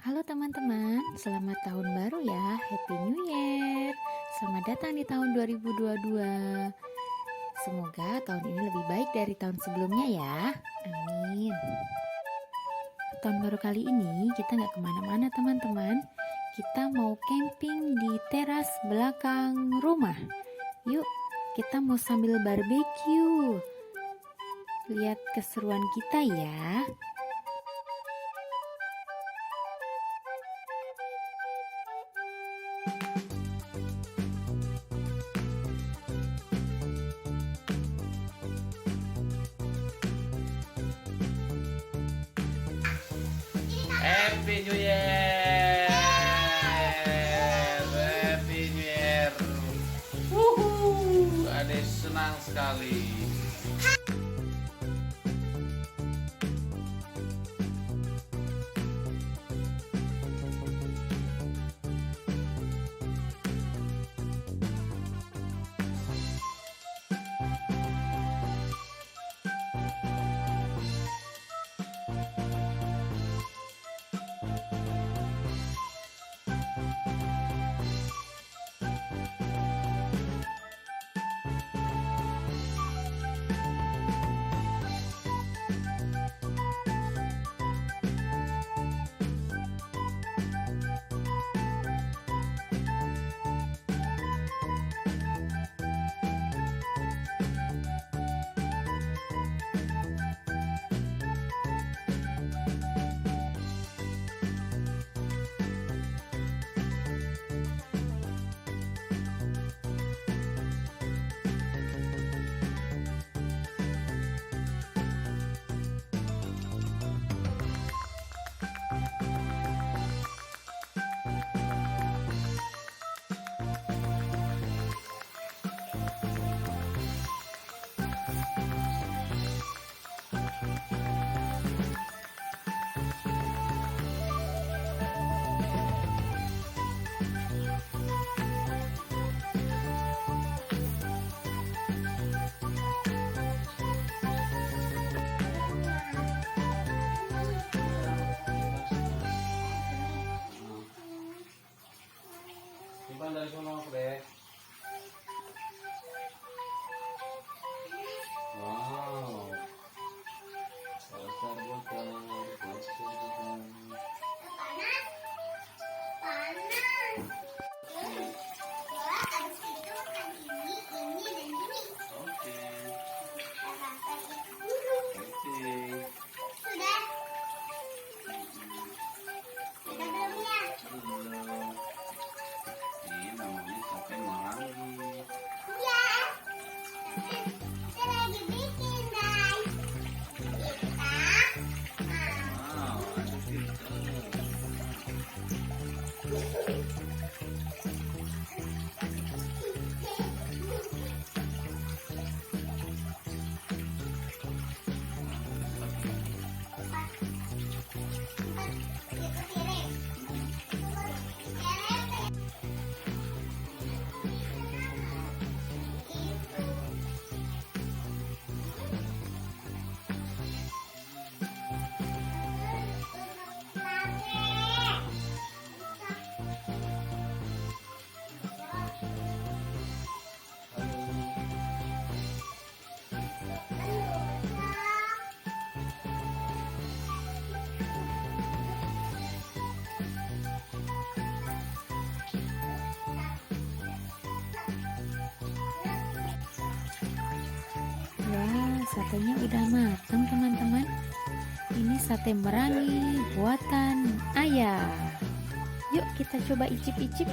Halo teman-teman, selamat tahun baru ya. Happy New Year. Selamat datang di tahun 2022. Semoga tahun ini lebih baik dari tahun sebelumnya ya. Amin. Tahun baru kali ini kita nggak kemana-mana teman-teman. Kita mau camping di teras belakang rumah. Yuk, kita mau sambil barbeque. Lihat keseruan kita ya. Happy New Year, Happy New Year. Ade senang sekali. Simpan dari sono, Dek. Wow. Besar botol, besar. Panas, panas. Habis itu makan ini, dan ini. Oke. Kita makan itu dulu. Oke. Sudah? Sudah belum ya? Belum. Ini namanya sate marangi. Iya. Kita lagi bikin, guys. Wow, ada kita. Wah, satenya udah matang teman-teman. Ini sate merangi buatan ayah. Yuk kita coba icip-icip.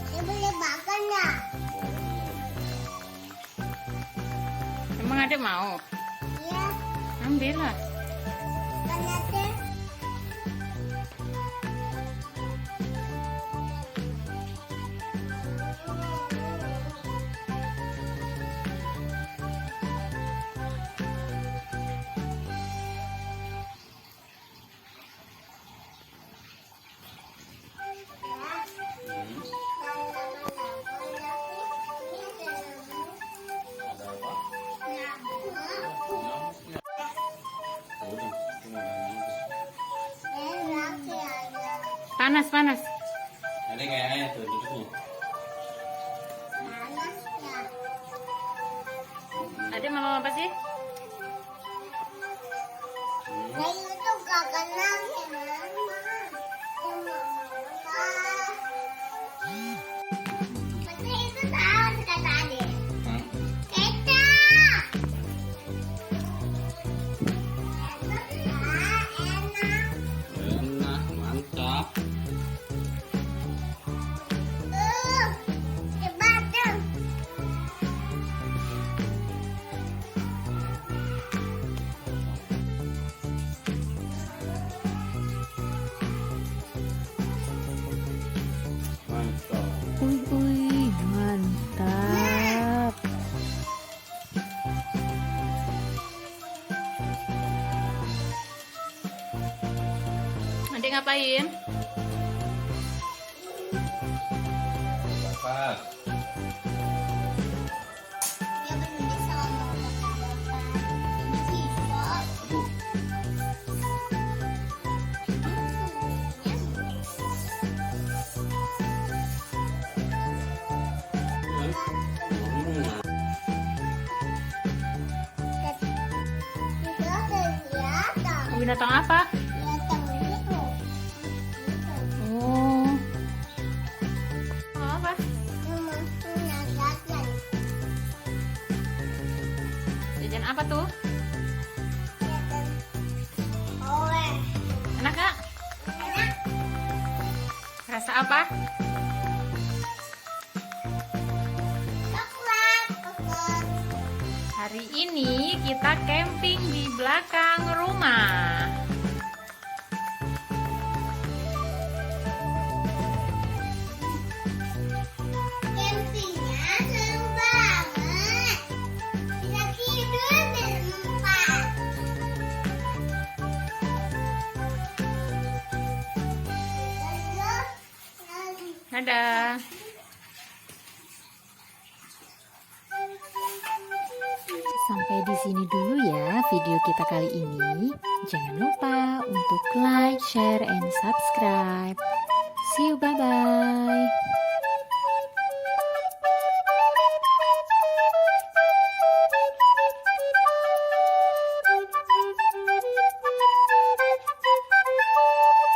Dia boleh makan nggak? Emang ada mau? Iya, Ambil lah. karena teh. panas, panas. Ini kayak ayah tuh, duduk tuh. Panas ya. Adek mau apa sih? Saya itu gak kenal ya, Mama. Betul itu tahu kata adik. Hah? Kecap. Enak ya, enak. Enak, mantap. Cepat dong. Mantap. Mantap. Adek ngapain? Pas. Dia belum bisa ngomong kata-kata. Siswa. Aduh. Sudah kelihatan. Binatang apa? Kelihatan itu. Oh. Oh, apa? Mama punya jajan. Jajan apa tuh? Jajan. Oleh. Enak gak? Enak. Rasa apa? Coklat. Coklat. Hari ini kita camping di belakang rumah. Campingnya seru banget. Bisa tidur berempat. Dadah. Sampai di sini dulu ya video kita kali ini. Jangan lupa untuk like, share, and subscribe. See you, bye-bye.